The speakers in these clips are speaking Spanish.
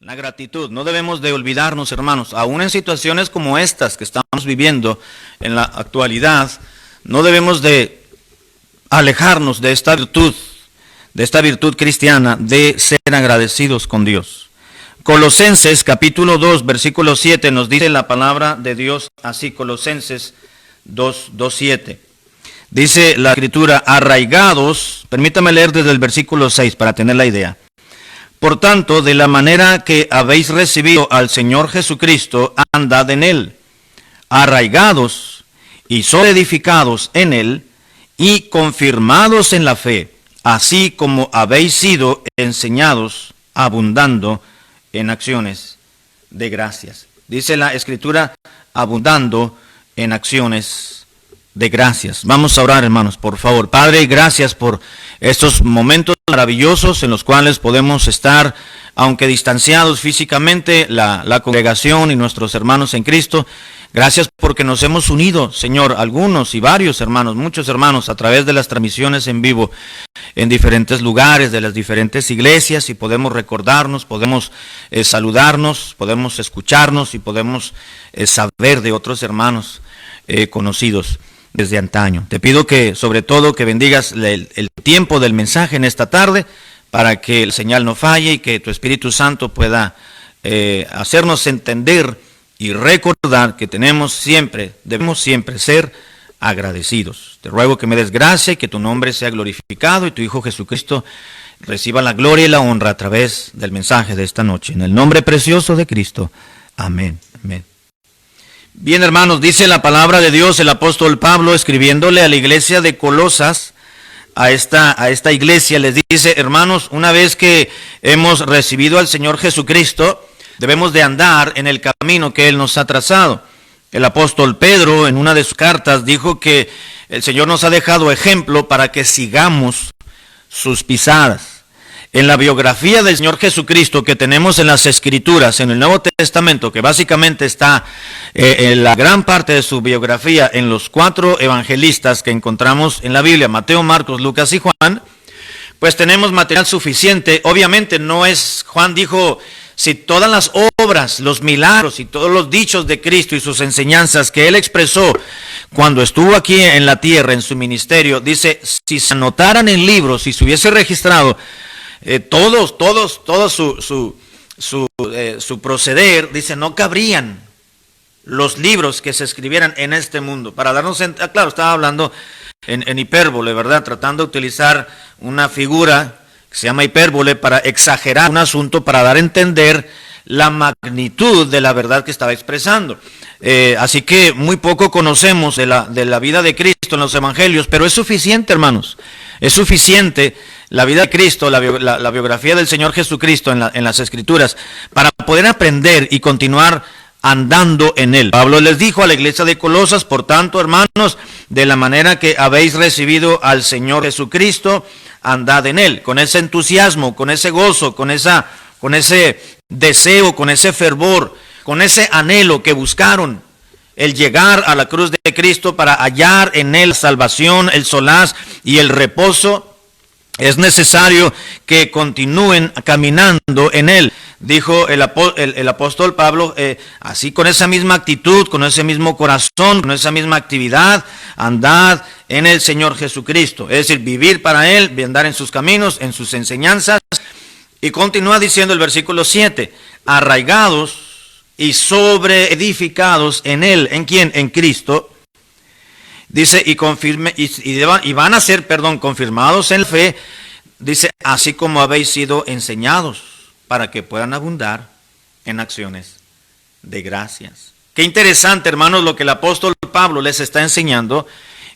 La gratitud. No debemos de olvidarnos, hermanos, aún en situaciones como estas que estamos viviendo en la actualidad, no debemos de alejarnos de esta virtud cristiana de ser agradecidos con Dios. Colosenses capítulo 2, versículo 7 nos dice la palabra de Dios así, Colosenses 2:7. Dice la escritura, arraigados, permítame leer desde el versículo 6 para tener la idea. Por tanto, de la manera que habéis recibido al Señor Jesucristo, andad en Él, arraigados y solidificados en Él, y confirmados en la fe, así como habéis sido enseñados, abundando en acciones de gracias. Dice la Escritura, abundando en acciones de gracias. Vamos a orar, hermanos, por favor. Padre, gracias por estos momentos maravillosos en los cuales podemos estar, aunque distanciados físicamente, la congregación y nuestros hermanos en Cristo. Gracias porque nos hemos unido, Señor, algunos y varios hermanos, muchos hermanos, a través de las transmisiones en vivo en diferentes lugares, de las diferentes iglesias, y podemos recordarnos, podemos saludarnos, podemos escucharnos y podemos saber de otros hermanos conocidos desde antaño. Te pido que, sobre todo, que bendigas el tiempo del mensaje en esta tarde, para que la señal no falle y que tu Espíritu Santo pueda hacernos entender y recordar que debemos siempre ser agradecidos. Te ruego que me des gracia y que tu nombre sea glorificado y tu Hijo Jesucristo reciba la gloria y la honra a través del mensaje de esta noche. En el nombre precioso de Cristo. Amén. Amén. Bien, hermanos, dice la palabra de Dios, el apóstol Pablo, escribiéndole a la iglesia de Colosas, a esta iglesia, les dice, hermanos, una vez que hemos recibido al Señor Jesucristo, debemos de andar en el camino que Él nos ha trazado. El apóstol Pedro, en una de sus cartas, dijo que el Señor nos ha dejado ejemplo para que sigamos sus pisadas. En la biografía del Señor Jesucristo que tenemos en las Escrituras, en el Nuevo Testamento, que básicamente está en la gran parte de su biografía en los 4 evangelistas que encontramos en la Biblia, Mateo, Marcos, Lucas y Juan, pues tenemos material suficiente. Obviamente no es, Juan dijo, si todas las obras, los milagros y todos los dichos de Cristo y sus enseñanzas que Él expresó cuando estuvo aquí en la tierra, en su ministerio, dice, si se anotaran en libros, si se hubiese registrado, todo su proceder, dice, no cabrían los libros que se escribieran en este mundo. Para darnos, claro, estaba hablando en hipérbole, ¿verdad? Tratando de utilizar una figura que se llama hipérbole para exagerar un asunto, para dar a entender la magnitud de la verdad que estaba expresando. Así que muy poco conocemos de la vida de Cristo en los evangelios, pero es suficiente, hermanos. Es suficiente la vida de Cristo, la biografía del Señor Jesucristo en las Escrituras, para poder aprender y continuar andando en Él. Pablo les dijo a la iglesia de Colosas, por tanto, hermanos, de la manera que habéis recibido al Señor Jesucristo, andad en Él, con ese entusiasmo, con ese gozo, con ese deseo, con ese fervor, con ese anhelo que buscaron el llegar a la cruz de Cristo para hallar en Él salvación, el solaz y el reposo. Es necesario que continúen caminando en Él. Dijo el apóstol Pablo, así con esa misma actitud, con ese mismo corazón, con esa misma actividad, andad en el Señor Jesucristo. Es decir, vivir para Él, andar en sus caminos, en sus enseñanzas. Y continúa diciendo el versículo 7, arraigados y sobreedificados en Él. ¿En quién? En Cristo. Dice, y van a ser, confirmados en la fe, dice, así como habéis sido enseñados, para que puedan abundar en acciones de gracias. Qué interesante, hermanos, lo que el apóstol Pablo les está enseñando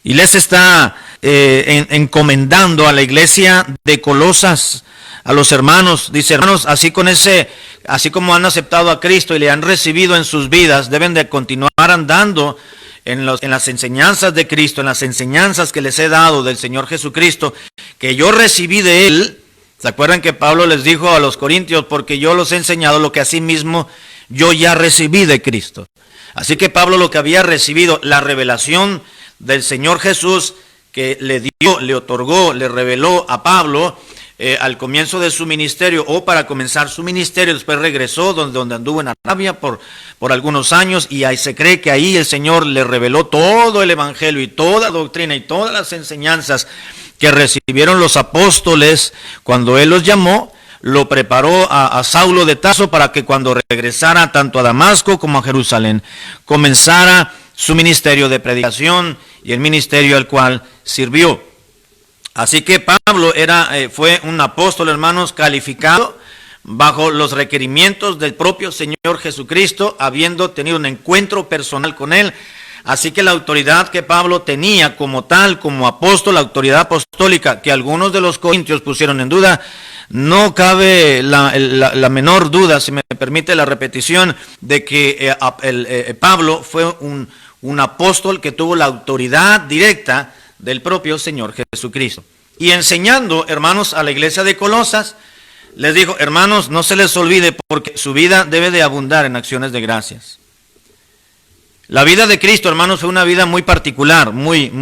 y les está encomendando a la iglesia de Colosas, a los hermanos. Dice, hermanos, así como han aceptado a Cristo y le han recibido en sus vidas, deben de continuar andando en las enseñanzas de Cristo, en las enseñanzas que les he dado del Señor Jesucristo, que yo recibí de Él. ¿Se acuerdan que Pablo les dijo a los corintios, porque yo los he enseñado lo que asimismo yo ya recibí de Cristo? Así que Pablo lo que había recibido, la revelación del Señor Jesús que le dio, le otorgó, le reveló a Pablo, al comienzo de su ministerio o para comenzar su ministerio. Después regresó donde anduvo en Arabia por algunos años, y ahí se cree que ahí el Señor le reveló todo el evangelio y toda doctrina y todas las enseñanzas que recibieron los apóstoles cuando Él los llamó. Lo preparó a Saulo de Tarso para que cuando regresara tanto a Damasco como a Jerusalén comenzara su ministerio de predicación y el ministerio al cual sirvió. Así que Pablo fue un apóstol, hermanos, calificado bajo los requerimientos del propio Señor Jesucristo, habiendo tenido un encuentro personal con Él. Así que la autoridad que Pablo tenía como tal, como apóstol, la autoridad apostólica que algunos de los corintios pusieron en duda, no cabe la menor duda, si me permite la repetición, de que Pablo fue un apóstol que tuvo la autoridad directa del propio Señor Jesucristo. Y enseñando, hermanos, a la iglesia de Colosas, les dijo: hermanos, no se les olvide, porque su vida debe de abundar en acciones de gracias. La vida de Cristo, hermanos, fue una vida muy particular, muy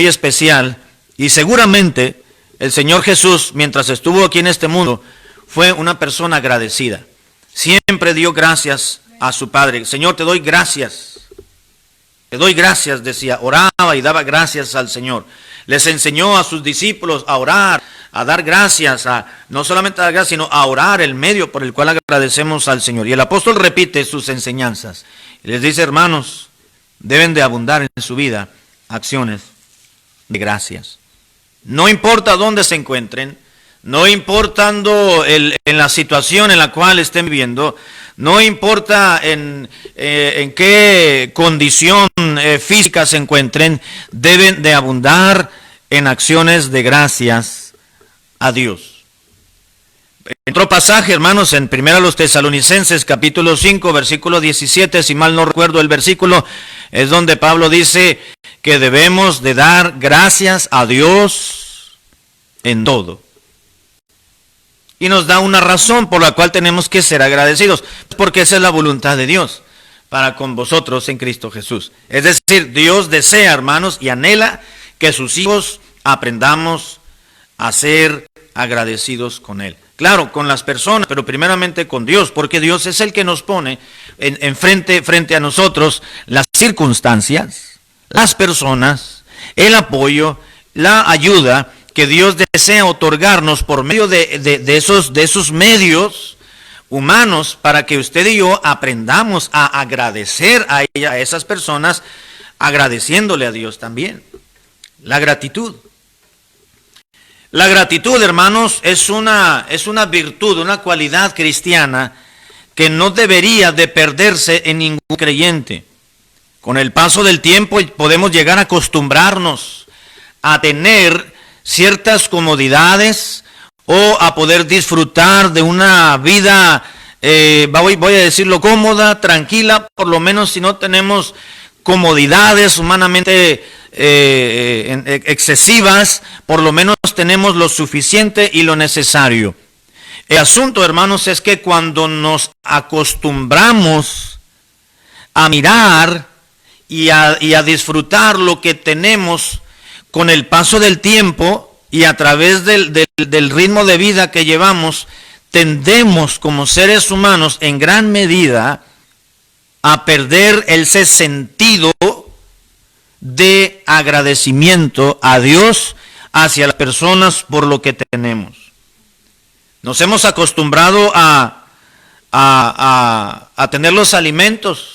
especial, y seguramente el Señor Jesús, mientras estuvo aquí en este mundo, fue una persona agradecida. Siempre dio gracias a su Padre. Señor, te doy gracias. Te doy gracias, decía. Oraba y daba gracias al Señor. Les enseñó a sus discípulos a orar, a dar gracias, no solamente a dar gracias, sino a orar, el medio por el cual agradecemos al Señor. Y el apóstol repite sus enseñanzas. Y les dice: hermanos, deben de abundar en su vida acciones de gracias. No importa dónde se encuentren, no importando en la situación en la cual estén viviendo, no importa en qué condición física se encuentren, deben de abundar en acciones de gracias a Dios. En otro pasaje, hermanos, en 1 Tesalonicenses capítulo 5, versículo 17, si mal no recuerdo el versículo, es donde Pablo dice que debemos de dar gracias a Dios en todo. Y nos da una razón por la cual tenemos que ser agradecidos, porque esa es la voluntad de Dios para con vosotros en Cristo Jesús. Es decir, Dios desea, hermanos, y anhela que sus hijos aprendamos a ser agradecidos con Él. Claro, con las personas, pero primeramente con Dios, porque Dios es el que nos pone frente a nosotros las circunstancias, las personas, el apoyo, la ayuda que Dios desea otorgarnos por medio de esos medios humanos, para que usted y yo aprendamos a agradecer a esas personas, agradeciéndole a Dios también. La gratitud. La gratitud, hermanos, es una virtud, una cualidad cristiana que no debería de perderse en ningún creyente. Con el paso del tiempo podemos llegar a acostumbrarnos a tener ciertas comodidades o a poder disfrutar de una vida, voy a decirlo, cómoda, tranquila, por lo menos si no tenemos comodidades humanamente excesivas, por lo menos tenemos lo suficiente y lo necesario. El asunto, hermanos, es que cuando nos acostumbramos a mirar y a disfrutar lo que tenemos con el paso del tiempo y a través del ritmo de vida que llevamos, tendemos como seres humanos en gran medida a perder ese sentido de agradecimiento a Dios hacia las personas por lo que tenemos. Nos hemos acostumbrado a tener los alimentos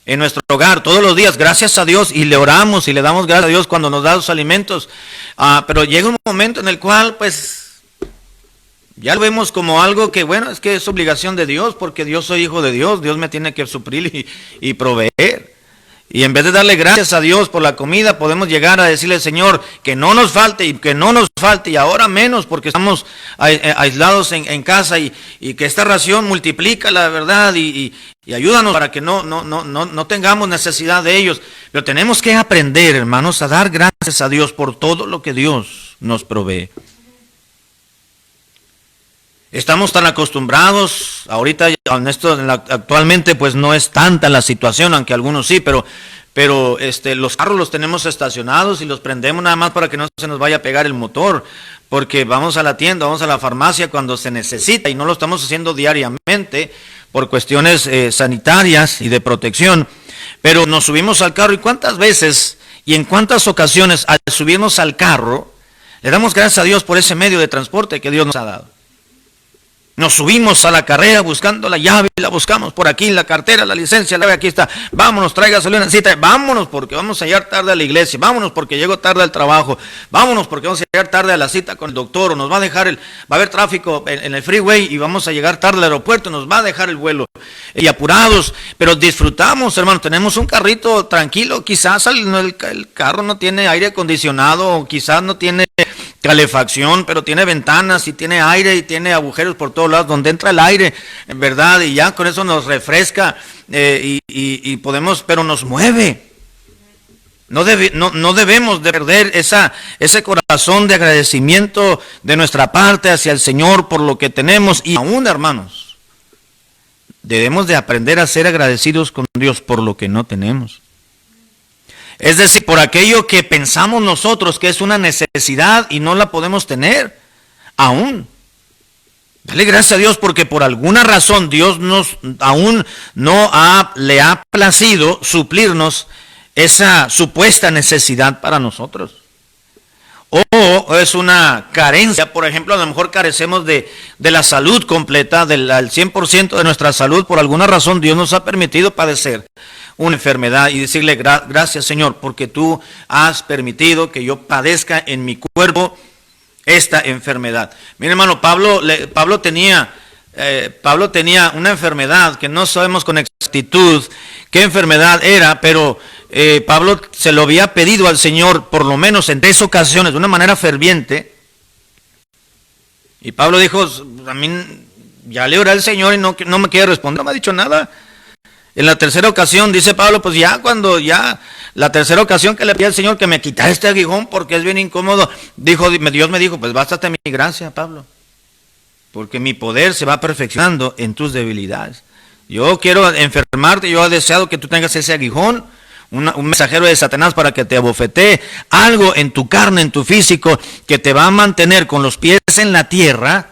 en nuestro hogar todos los días, gracias a Dios, y le oramos y le damos gracias a Dios cuando nos da los alimentos, pero llega un momento en el cual pues ya lo vemos como algo que, bueno, es que es obligación de Dios, porque yo soy hijo de Dios, Dios me tiene que suplir y proveer. Y en vez de darle gracias a Dios por la comida, podemos llegar a decirle: Señor, que no nos falte y que no nos falte, y ahora menos porque estamos aislados en casa, y que esta ración multiplica la verdad y ayúdanos para que no tengamos necesidad de ellos. Pero tenemos que aprender, hermanos, a dar gracias a Dios por todo lo que Dios nos provee. Estamos tan acostumbrados, ahorita, actualmente pues no es tanta la situación, aunque algunos sí, pero pero los carros los tenemos estacionados y los prendemos nada más para que no se nos vaya a pegar el motor, porque vamos a la tienda, vamos a la farmacia cuando se necesita y no lo estamos haciendo diariamente por cuestiones sanitarias y de protección, pero nos subimos al carro y cuántas veces y en cuántas ocasiones al subirnos al carro le damos gracias a Dios por ese medio de transporte que Dios nos ha dado. Nos subimos a la carrera buscando la llave, la buscamos por aquí, la cartera, la licencia, la llave, aquí está. Vámonos, trae gasolina, cita, vámonos porque vamos a llegar tarde a la iglesia, vámonos porque llego tarde al trabajo, vámonos porque vamos a llegar tarde a la cita con el doctor, o nos va a dejar va a haber tráfico en el freeway y vamos a llegar tarde al aeropuerto, nos va a dejar el vuelo. Y apurados, pero disfrutamos, hermanos, tenemos un carrito tranquilo, quizás el carro no tiene aire acondicionado, o quizás no tiene calefacción, pero tiene ventanas y tiene aire y tiene agujeros por todos lados donde entra el aire, en verdad, y ya con eso nos refresca y podemos, pero nos mueve. No debemos de perder ese corazón de agradecimiento de nuestra parte hacia el Señor por lo que tenemos, y aún, hermanos, debemos de aprender a ser agradecidos con Dios por lo que no tenemos. Es decir, por aquello que pensamos nosotros que es una necesidad y no la podemos tener, aún. Dale gracias a Dios porque por alguna razón Dios aún le ha placido suplirnos esa supuesta necesidad para nosotros. O es una carencia, por ejemplo, a lo mejor carecemos de la salud completa, del 100% de nuestra salud, por alguna razón Dios nos ha permitido padecer una enfermedad y decirle gracias Señor porque tú has permitido que yo padezca en mi cuerpo esta enfermedad. Mire hermano, Pablo tenía una enfermedad que no sabemos con exactitud qué enfermedad era, pero Pablo se lo había pedido al Señor por lo menos en 3 ocasiones de una manera ferviente, y Pablo dijo, a mí ya le oré al Señor y no me quiere responder, no me ha dicho nada. En la tercera ocasión dice Pablo, pues la tercera ocasión que le pedí al Señor que me quitara este aguijón porque es bien incómodo, Dios me dijo, pues bástate mi gracia, Pablo, porque mi poder se va perfeccionando en tus debilidades. Yo quiero enfermarte, yo he deseado que tú tengas ese aguijón, un mensajero de Satanás para que te abofetee, algo en tu carne, en tu físico, que te va a mantener con los pies en la tierra,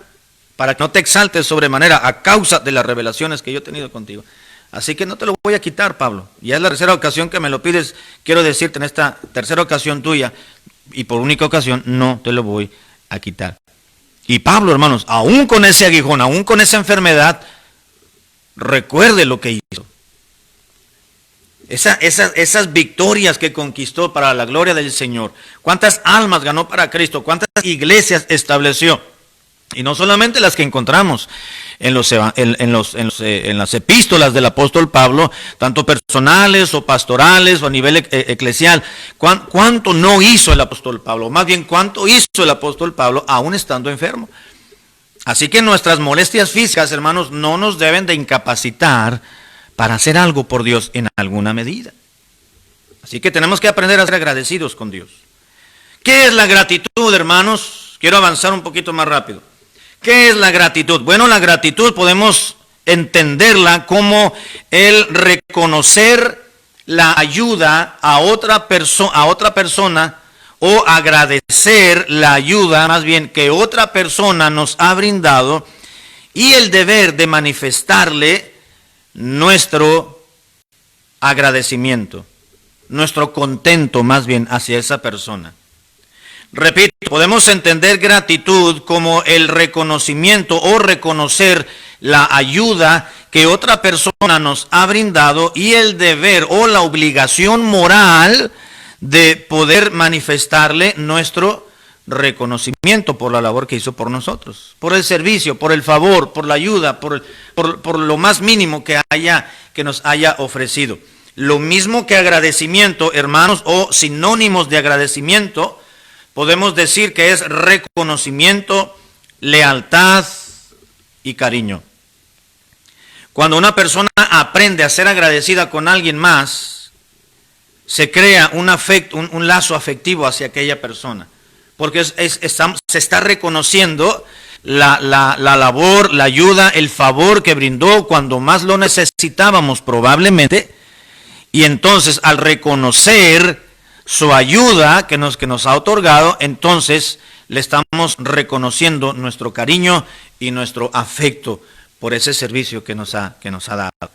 para que no te exaltes sobremanera a causa de las revelaciones que yo he tenido contigo. Así que no te lo voy a quitar, Pablo. Ya es la tercera ocasión que me lo pides. Quiero decirte en esta tercera ocasión tuya, y por única ocasión, no te lo voy a quitar. Y Pablo, hermanos, aún con ese aguijón, aún con esa enfermedad, recuerde lo que hizo. Esas victorias que conquistó para la gloria del Señor. Cuántas almas ganó para Cristo, cuántas iglesias estableció. Y no solamente las que encontramos en las epístolas del apóstol Pablo, tanto personales o pastorales o a nivel eclesial. ¿Cuánto no hizo el apóstol Pablo? Más bien, ¿cuánto hizo el apóstol Pablo aún estando enfermo? Así que nuestras molestias físicas, hermanos, no nos deben de incapacitar para hacer algo por Dios en alguna medida. Así que tenemos que aprender a ser agradecidos con Dios. ¿Qué es la gratitud, hermanos? Quiero avanzar un poquito más rápido. ¿Qué es la gratitud? Bueno, la gratitud podemos entenderla como el reconocer la ayuda a otra persona o agradecer la ayuda, más bien, que otra persona nos ha brindado, y el deber de manifestarle nuestro agradecimiento, nuestro contento más bien hacia esa persona. Repito, podemos entender gratitud como el reconocimiento o reconocer la ayuda que otra persona nos ha brindado y el deber o la obligación moral de poder manifestarle nuestro reconocimiento por la labor que hizo por nosotros, por el servicio, por el favor, por la ayuda, por lo más mínimo que nos haya ofrecido. Lo mismo que agradecimiento, hermanos, o sinónimos de agradecimiento, podemos decir que es reconocimiento, lealtad y cariño. Cuando una persona aprende a ser agradecida con alguien más, se crea un lazo afectivo hacia aquella persona, porque se está reconociendo la labor, la ayuda, el favor que brindó cuando más lo necesitábamos probablemente, Y entonces, al reconocer su ayuda que nos ha otorgado, entonces le estamos reconociendo nuestro cariño y nuestro afecto por ese servicio que nos ha dado.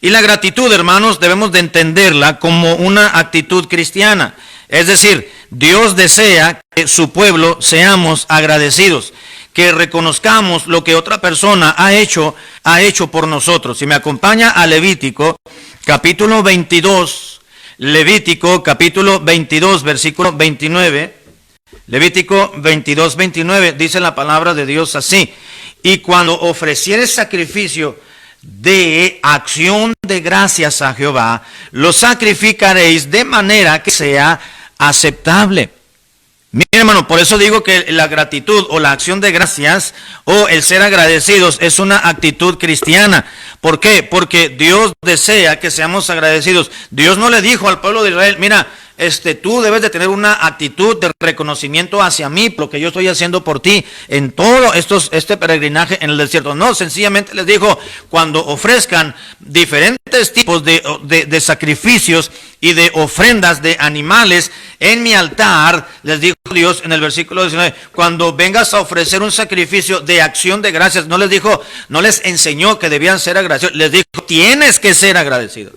Y la gratitud, hermanos, debemos de entenderla como una actitud cristiana. Es decir, Dios desea que su pueblo seamos agradecidos, que reconozcamos lo que otra persona ha hecho por nosotros. Si me acompaña a Levítico, capítulo 22, Levítico, capítulo 22, versículo 29. Levítico 22, 29, dice la palabra de Dios así: y cuando ofrecieres sacrificio de acción de gracias a Jehová, lo sacrificaréis de manera que sea aceptable. Mira, hermano, por eso digo que la gratitud o la acción de gracias o el ser agradecidos es una actitud cristiana. ¿Por qué? Porque Dios desea que seamos agradecidos. Dios no le dijo al pueblo de Israel: mira, tú debes de tener una actitud de reconocimiento hacia mí, por lo que yo estoy haciendo por ti en todo este peregrinaje en el desierto. No, sencillamente les dijo: cuando ofrezcan diferentes tipos de sacrificios y de ofrendas de animales en mi altar, les dijo Dios en el versículo 19, cuando vengas a ofrecer un sacrificio de acción de gracias, no les enseñó que debían ser agradecidos, les dijo: tienes que ser agradecidos.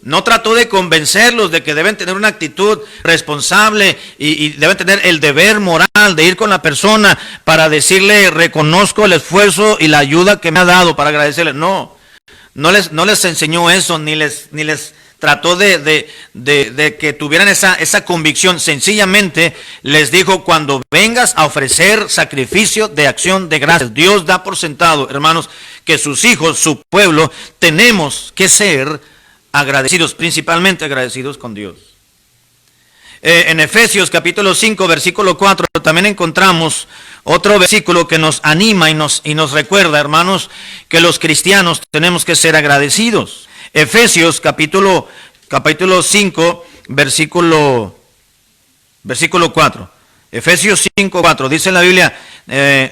No trató de convencerlos de que deben tener una actitud responsable y deben tener el deber moral de ir con la persona para decirle: reconozco el esfuerzo y la ayuda que me ha dado, para agradecerle. No les enseñó eso, ni les trató de que tuvieran esa convicción. Sencillamente les dijo: cuando vengas a ofrecer sacrificio de acción de gracias. Dios da por sentado, hermanos, que sus hijos, su pueblo, tenemos que ser agradecidos, principalmente agradecidos con Dios. En Efesios capítulo 5, versículo 4, también encontramos otro versículo que nos anima y nos recuerda, hermanos, que los cristianos tenemos que ser agradecidos. Efesios capítulo 5, versículo 4. Efesios 5, 4, dice la Biblia: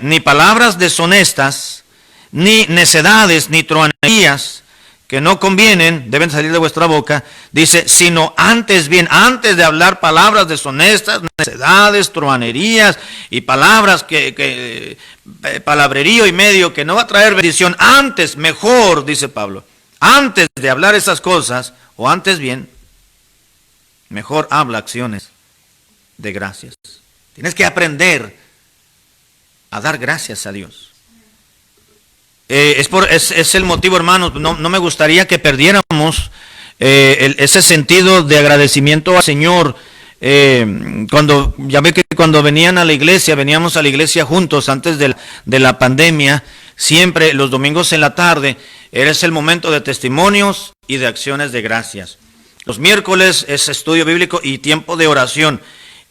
ni palabras deshonestas, ni necedades, ni truanerías que no convienen, deben salir de vuestra boca, dice, sino antes bien, antes de hablar palabras deshonestas, necedades, truanerías y palabras palabrerío y medio que no va a traer bendición, antes, mejor, dice Pablo, antes de hablar esas cosas, o antes bien, mejor habla acciones de gracias. Tienes que aprender a dar gracias a Dios. Es el motivo, hermanos, no me gustaría que perdiéramos ese sentido de agradecimiento al Señor. Ya ve que cuando veníamos a la iglesia juntos antes de la pandemia, siempre los domingos en la tarde, era el momento de testimonios y de acciones de gracias. Los miércoles es estudio bíblico y tiempo de oración.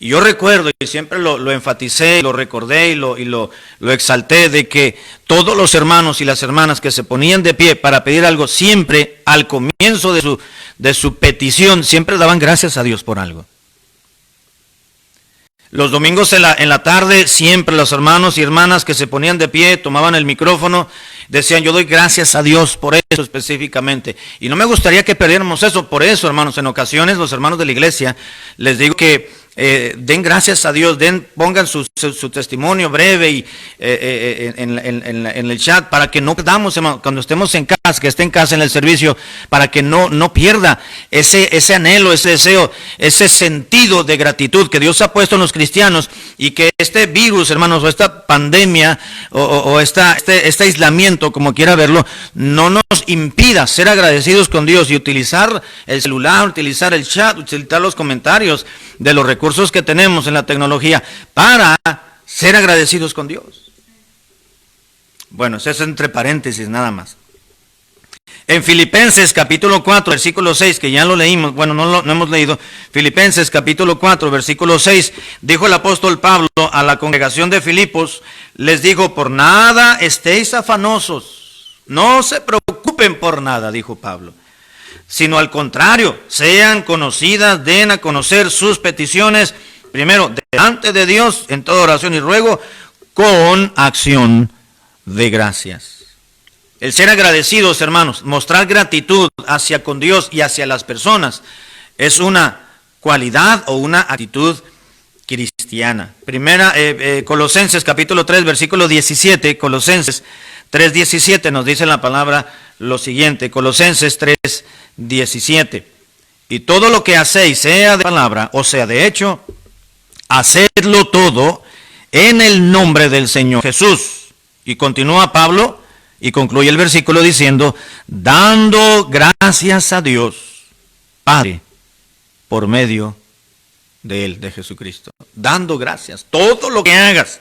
Y yo recuerdo, y siempre lo enfaticé, lo recordé y lo exalté, de que todos los hermanos y las hermanas que se ponían de pie para pedir algo, siempre al comienzo de su petición, siempre daban gracias a Dios por algo. Los domingos en la tarde, siempre los hermanos y hermanas que se ponían de pie, tomaban el micrófono, decían: yo doy gracias a Dios por eso específicamente. Y no me gustaría que perdiéramos eso. Por eso, hermanos, en ocasiones los hermanos de la iglesia, les digo que den gracias a Dios, pongan su testimonio breve y en el chat, para que no perdamos, cuando estemos en casa, que esté en casa en el servicio, para que no pierda ese anhelo, ese deseo, ese sentido de gratitud que Dios ha puesto en los cristianos, y que este virus, hermanos, o esta pandemia o este aislamiento, como quiera verlo, no nos impida ser agradecidos con Dios y utilizar el celular, utilizar el chat, utilizar los comentarios de los recursos que tenemos en la tecnología para ser agradecidos con Dios. Bueno, eso es entre paréntesis nada más. En Filipenses capítulo 4, versículo 6, que ya lo leímos, bueno, no hemos leído, Filipenses capítulo 4, versículo 6, dijo el apóstol Pablo a la congregación de Filipos, les dijo: por nada estéis afanosos, no se preocupen por nada, dijo Pablo, sino al contrario, sean conocidas, den a conocer sus peticiones, primero, delante de Dios, en toda oración y ruego, con acción de gracias. El ser agradecidos, hermanos, mostrar gratitud hacia con Dios y hacia las personas, es una cualidad o una actitud cristiana. Colosenses capítulo 3, versículo 17, Colosenses 3:17 nos dice la palabra lo siguiente, Colosenses 3:17. Y todo lo que hacéis, sea de palabra o sea de hecho, hacedlo todo en el nombre del Señor Jesús. Y continúa Pablo y concluye el versículo diciendo, dando gracias a Dios, Padre, por medio de Él, de Jesucristo. Dando gracias. Todo lo que hagas,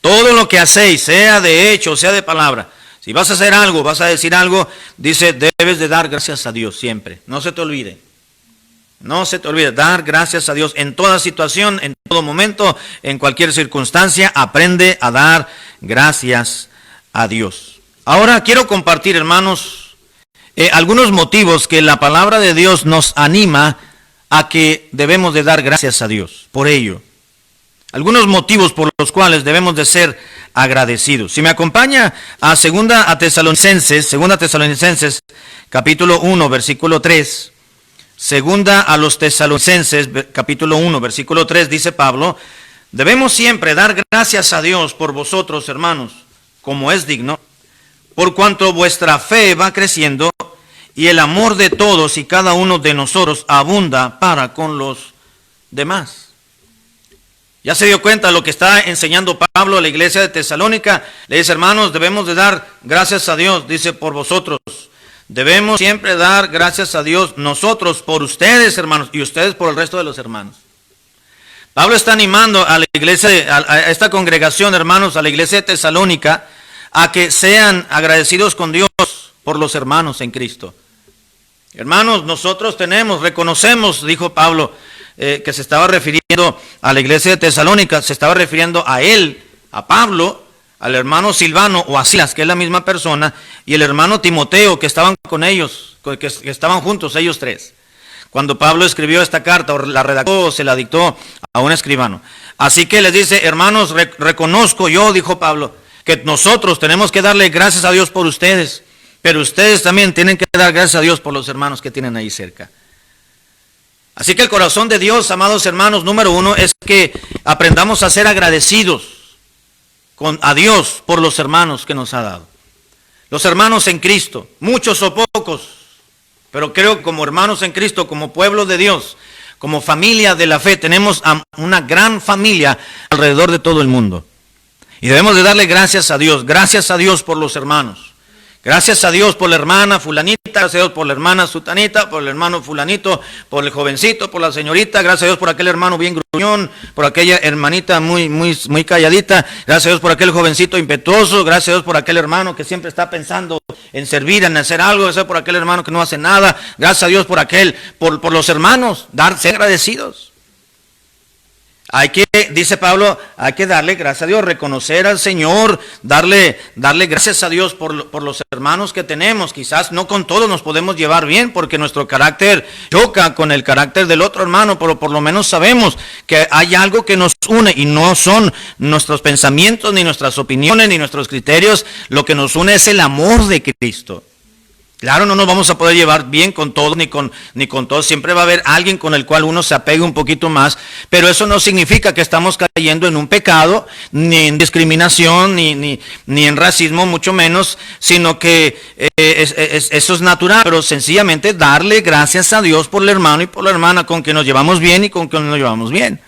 todo lo que hacéis, sea de hecho, sea de palabra. Si vas a hacer algo, vas a decir algo, dice, debes de dar gracias a Dios siempre. No se te olvide. No se te olvide, dar gracias a Dios en toda situación, en todo momento, en cualquier circunstancia. Aprende a dar gracias a Dios. Ahora quiero compartir, hermanos, algunos motivos que la palabra de Dios nos anima a que debemos de dar gracias a Dios por ello. Algunos motivos por los cuales debemos de ser agradecidos. Si me acompaña a 2 Tesalonicenses, capítulo 1, versículo 3. Segunda a los Tesalonicenses, capítulo 1, versículo 3, dice Pablo, debemos siempre dar gracias a Dios por vosotros, hermanos, como es digno, por cuanto vuestra fe va creciendo y el amor de todos y cada uno de nosotros abunda para con los demás. Ya se dio cuenta de lo que está enseñando Pablo a la iglesia de Tesalónica. Le dice, hermanos, debemos de dar gracias a Dios, dice, por vosotros. Debemos siempre dar gracias a Dios, nosotros por ustedes, hermanos, y ustedes por el resto de los hermanos. Pablo está animando a la iglesia, a esta congregación, hermanos, a la iglesia de Tesalónica, a que sean agradecidos con Dios por los hermanos en Cristo. Hermanos, nosotros reconocemos, dijo Pablo, que se estaba refiriendo a la iglesia de Tesalónica, se estaba refiriendo a él, a Pablo, al hermano Silvano o a Silas, que es la misma persona, y el hermano Timoteo, que estaban con ellos, que estaban juntos, ellos tres. Cuando Pablo escribió esta carta, o la redactó, o se la dictó a un escribano. Así que les dice, hermanos, reconozco yo, dijo Pablo, que nosotros tenemos que darle gracias a Dios por ustedes, pero ustedes también tienen que dar gracias a Dios por los hermanos que tienen ahí cerca. Así que el corazón de Dios, amados hermanos, número uno, es que aprendamos a ser agradecidos a Dios por los hermanos que nos ha dado. Los hermanos en Cristo, muchos o pocos, pero creo que como hermanos en Cristo, como pueblo de Dios, como familia de la fe, tenemos una gran familia alrededor de todo el mundo. Y debemos de darle gracias a Dios por los hermanos. Gracias a Dios por la hermana fulanita, gracias a Dios por la hermana sutanita, por el hermano fulanito, por el jovencito, por la señorita, gracias a Dios por aquel hermano bien gruñón, por aquella hermanita muy calladita, gracias a Dios por aquel jovencito impetuoso, gracias a Dios por aquel hermano que siempre está pensando en servir, en hacer algo, gracias a Dios por aquel hermano que no hace nada, gracias a Dios por los hermanos, ser agradecidos. Dice Pablo, hay que darle gracias a Dios, reconocer al Señor, darle gracias a Dios por los hermanos que tenemos. Quizás no con todos nos podemos llevar bien porque nuestro carácter choca con el carácter del otro hermano, pero por lo menos sabemos que hay algo que nos une y no son nuestros pensamientos, ni nuestras opiniones, ni nuestros criterios. Lo que nos une es el amor de Cristo. Claro, no nos vamos a poder llevar bien con todos ni con todos. Siempre va a haber alguien con el cual uno se apegue un poquito más, pero eso no significa que estamos cayendo en un pecado, ni en discriminación, ni en racismo, mucho menos, sino que eso es natural, pero sencillamente darle gracias a Dios por el hermano y por la hermana con quien nos llevamos bien y con quien no nos llevamos bien.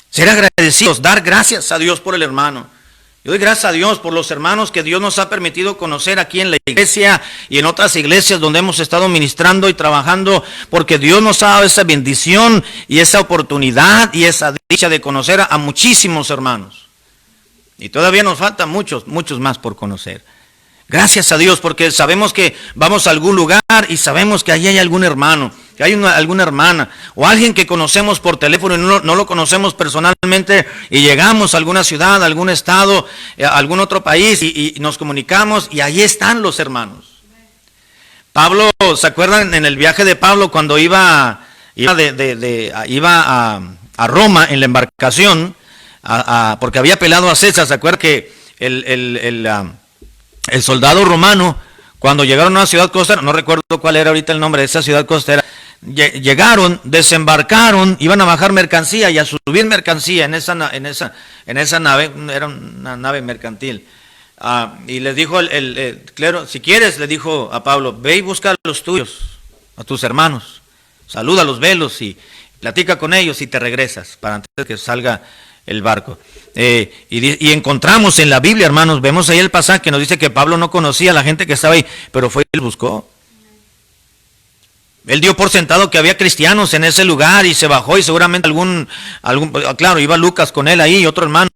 Ser agradecidos, dar gracias a Dios por el hermano. Yo doy gracias a Dios por los hermanos que Dios nos ha permitido conocer aquí en la iglesia y en otras iglesias donde hemos estado ministrando y trabajando, porque Dios nos ha dado esa bendición y esa oportunidad y esa dicha de conocer a muchísimos hermanos. Y todavía nos faltan muchos más por conocer. Gracias a Dios, porque sabemos que vamos a algún lugar y sabemos que allí hay algún hermano, que hay alguna hermana, o alguien que conocemos por teléfono y no lo conocemos personalmente, y llegamos a alguna ciudad, a algún estado, a algún otro país, y nos comunicamos, y ahí están los hermanos. Pablo, ¿se acuerdan en el viaje de Pablo cuando iba a Roma en la embarcación, porque había pelado a César? ¿Se acuerdan que El soldado romano, cuando llegaron a una ciudad costera, no recuerdo cuál era ahorita el nombre de esa ciudad costera, llegaron, desembarcaron, iban a bajar mercancía y a subir mercancía en esa nave, era una nave mercantil. Y les dijo el clero, si quieres, le dijo a Pablo, ve y busca a los tuyos, a tus hermanos, salúdalos, velos y platica con ellos y te regresas para antes de que salga el barco. Y encontramos en la Biblia, hermanos, vemos ahí el pasaje que nos dice que Pablo no conocía a la gente que estaba ahí, pero fue y los buscó. Él dio por sentado que había cristianos en ese lugar y se bajó y seguramente claro, iba Lucas con él ahí, otro hermano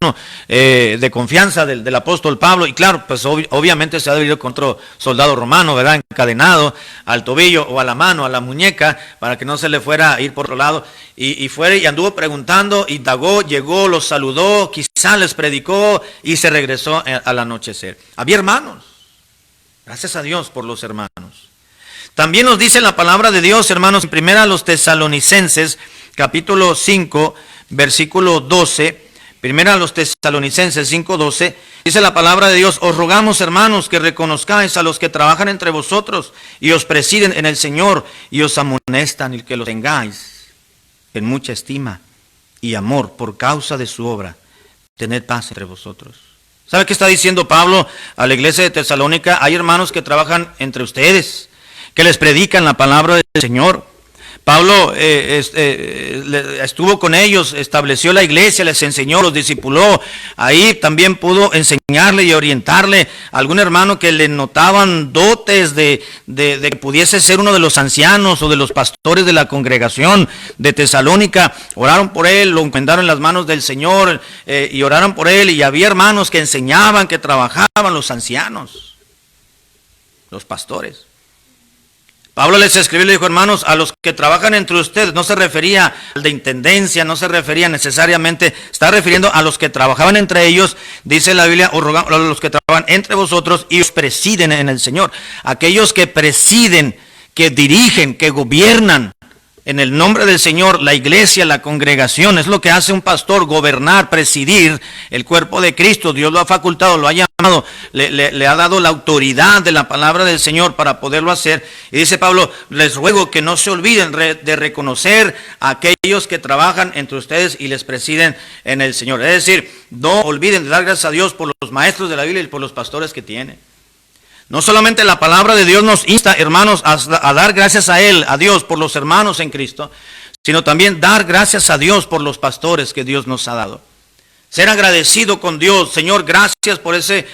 de confianza del apóstol Pablo, y claro, pues obviamente se ha debido con otro soldado romano, ¿verdad? Encadenado al tobillo o a la mano, a la muñeca, para que no se le fuera a ir por otro lado, y fue y anduvo preguntando, indagó, llegó, los saludó, quizá les predicó y se regresó al anochecer. Había hermanos, gracias a Dios por los hermanos. También nos dice la palabra de Dios, hermanos, en primera a los Tesalonicenses, capítulo 5, versículo 12, primera a los Tesalonicenses 5:12, dice la palabra de Dios, os rogamos, hermanos, que reconozcáis a los que trabajan entre vosotros y os presiden en el Señor y os amonestan y que los tengáis en mucha estima y amor por causa de su obra. Tened paz entre vosotros. ¿Sabe qué está diciendo Pablo a la iglesia de Tesalónica? Hay hermanos que trabajan entre ustedes, que les predican la palabra del Señor. Pablo estuvo con ellos, estableció la iglesia, les enseñó, los discipuló. Ahí también pudo enseñarle y orientarle a algún hermano que le notaban dotes de que pudiese ser uno de los ancianos o de los pastores de la congregación de Tesalónica. Oraron por él, lo encomendaron en las manos del Señor y oraron por él. Y había hermanos que enseñaban, que trabajaban, los ancianos, los pastores. Pablo les escribió y le dijo, hermanos, a los que trabajan entre ustedes, no se refería al de intendencia, no se refería necesariamente, está refiriendo a los que trabajaban entre ellos, dice la Biblia, os rogamos a los que trabajan entre vosotros y os presiden en el Señor. Aquellos que presiden, que dirigen, que gobiernan en el nombre del Señor, la iglesia, la congregación, es lo que hace un pastor, gobernar, presidir el cuerpo de Cristo. Dios lo ha facultado, lo ha llamado, le ha dado la autoridad de la palabra del Señor para poderlo hacer. Y dice Pablo, les ruego que no se olviden de reconocer a aquellos que trabajan entre ustedes y les presiden en el Señor. Es decir, no olviden de dar gracias a Dios por los maestros de la Biblia y por los pastores que tienen. No solamente la palabra de Dios nos insta, hermanos, a dar gracias a Él, a Dios, por los hermanos en Cristo, sino también dar gracias a Dios por los pastores que Dios nos ha dado. Ser agradecido con Dios. Señor, gracias por ese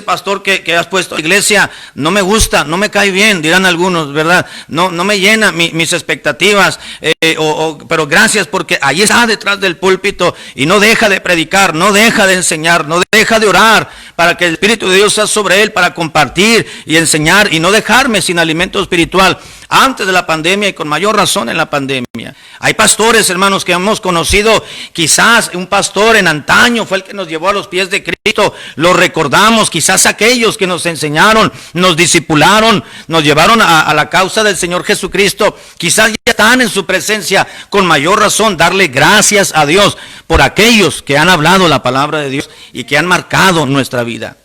pastor que has puesto en la iglesia. No me gusta, no me cae bien, dirán algunos, ¿verdad? No me llena mis expectativas, pero gracias porque ahí está detrás del púlpito y no deja de predicar, no deja de enseñar, no deja de orar para que el Espíritu de Dios sea sobre él, para compartir y enseñar y no dejarme sin alimento espiritual. Antes de la pandemia y con mayor razón en la pandemia. Hay pastores, hermanos, que hemos conocido. Quizás un pastor en antaño fue el que nos llevó a los pies de Cristo. Lo recordamos. Quizás aquellos que nos enseñaron, nos discipularon, nos llevaron a la causa del Señor Jesucristo. Quizás ya están en su presencia. Con mayor razón, darle gracias a Dios por aquellos que han hablado la palabra de Dios y que han marcado nuestra vida.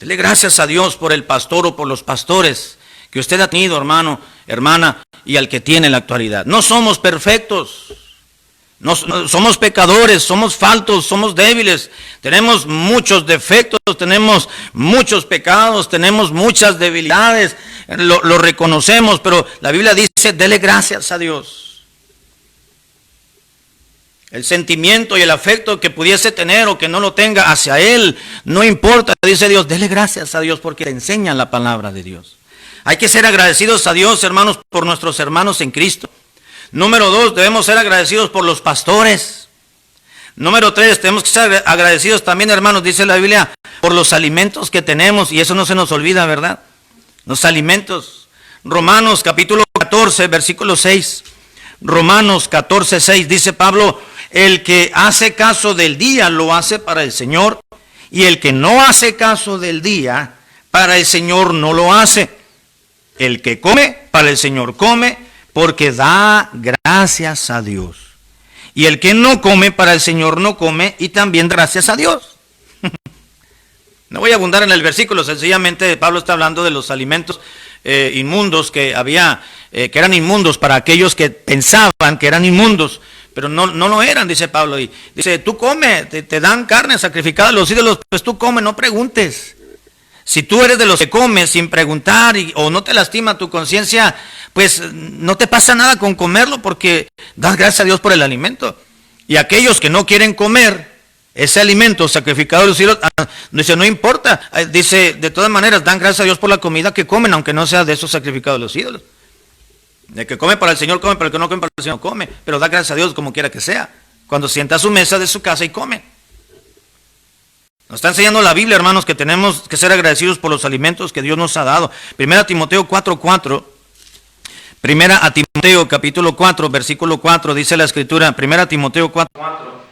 Dele gracias a Dios por el pastor o por los pastores que usted ha tenido, hermano, hermana, y al que tiene en la actualidad. No somos perfectos, no somos pecadores, somos faltos, somos débiles, tenemos muchos defectos, tenemos muchos pecados, tenemos muchas debilidades, lo reconocemos, pero la Biblia dice, dele gracias a Dios. El sentimiento y el afecto que pudiese tener o que no lo tenga hacia Él, no importa, dice Dios, dele gracias a Dios porque te enseñan la palabra de Dios. Hay que ser agradecidos a Dios, hermanos, por nuestros hermanos en Cristo. Número 2, debemos ser agradecidos por los pastores. Número 3, tenemos que ser agradecidos también, hermanos, dice la Biblia, por los alimentos que tenemos, y eso no se nos olvida, ¿verdad? Los alimentos. Romanos capítulo 14, versículo 6. Romanos 14, 6, dice Pablo, el que hace caso del día lo hace para el Señor, y el que no hace caso del día, para el Señor no lo hace. El que come, para el Señor come, porque da gracias a Dios. Y el que no come, para el Señor no come, y también gracias a Dios. No voy a abundar en el versículo, sencillamente Pablo está hablando de los alimentos inmundos que había, que eran inmundos para aquellos que pensaban que eran inmundos, pero no lo eran, dice Pablo. Y dice, tú come, te dan carne sacrificada a los ídolos, pues tú come, no preguntes. Si tú eres de los que comes sin preguntar o no te lastima tu conciencia, pues no te pasa nada con comerlo porque das gracias a Dios por el alimento. Y aquellos que no quieren comer ese alimento sacrificado a los ídolos, dice, no importa, dice, de todas maneras dan gracias a Dios por la comida que comen, aunque no sea de esos sacrificados a los ídolos. El que come para el Señor come, pero el que no come para el Señor come, pero da gracias a Dios como quiera que sea, cuando sienta a su mesa de su casa y come. Nos está enseñando la Biblia, hermanos, que tenemos que ser agradecidos por los alimentos que Dios nos ha dado. Primera Timoteo 4:4. Primera a Timoteo capítulo 4, versículo 4, dice la Escritura. Primera Timoteo 4:4.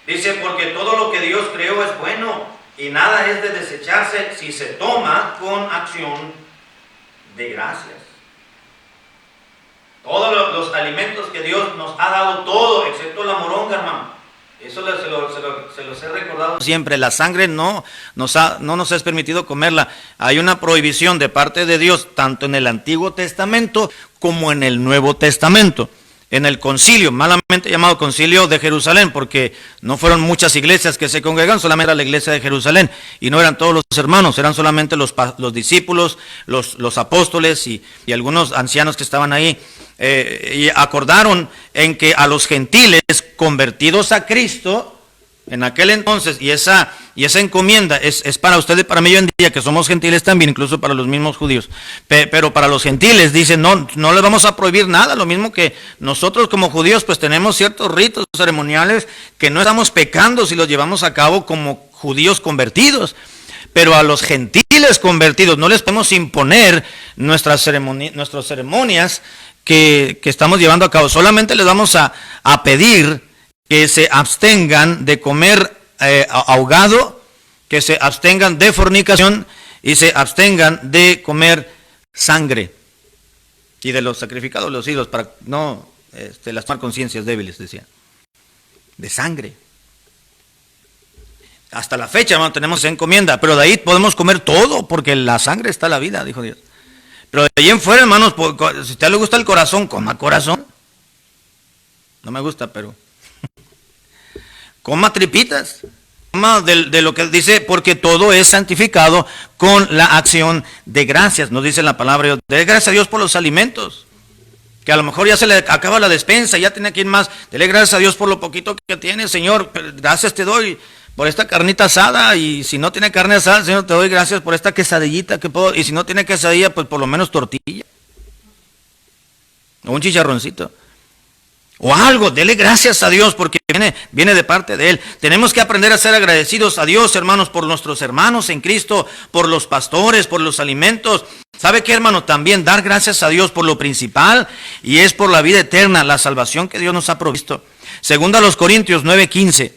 Dice, porque todo lo que Dios creó es bueno y nada es de desecharse si se toma con acción de gracias. Todos los alimentos que Dios nos ha dado, todo, excepto la moronga, hermano. Eso se los he recordado siempre. La sangre no nos es permitido comerla. Hay una prohibición de parte de Dios, tanto en el Antiguo Testamento como en el Nuevo Testamento. En el concilio, malamente llamado concilio de Jerusalén, porque no fueron muchas iglesias que se congregan, solamente era la iglesia de Jerusalén, y no eran todos los hermanos, eran solamente los discípulos, los apóstoles y algunos ancianos que estaban ahí, y acordaron en que a los gentiles convertidos a Cristo, en aquel entonces, y esa encomienda es para ustedes, para mí hoy en día, que somos gentiles también, incluso para los mismos judíos. Pero para los gentiles, dicen, no les vamos a prohibir nada, lo mismo que nosotros como judíos, pues tenemos ciertos ritos ceremoniales que no estamos pecando si los llevamos a cabo como judíos convertidos. Pero a los gentiles convertidos no les podemos imponer nuestras ceremonias que estamos llevando a cabo. Solamente les vamos a pedir que se abstengan de comer ahogado, que se abstengan de fornicación y se abstengan de comer sangre y de los sacrificados los ídolos para no lastimar conciencias débiles, decía, de sangre. Hasta la fecha, hermano, tenemos esa encomienda, pero de ahí podemos comer todo, porque en la sangre está la vida, dijo Dios. Pero de ahí en fuera, hermanos, si a usted le gusta el corazón, coma corazón. No me gusta, pero coma tripitas, coma de lo que dice, porque todo es santificado con la acción de gracias. Nos dice la palabra de Dios, dele gracias a Dios por los alimentos, que a lo mejor ya se le acaba la despensa, ya tiene que ir más, dele gracias a Dios por lo poquito que tiene, Señor, gracias te doy por esta carnita asada, y si no tiene carne asada, Señor, te doy gracias por esta quesadillita que puedo, y si no tiene quesadilla, pues por lo menos tortilla, o un chicharroncito. O algo, dele gracias a Dios porque viene de parte de Él. Tenemos que aprender a ser agradecidos a Dios, hermanos, por nuestros hermanos en Cristo, por los pastores, por los alimentos. ¿Sabe qué, hermano? También dar gracias a Dios por lo principal, y es por la vida eterna, la salvación que Dios nos ha provisto. Segunda a los Corintios 9:15.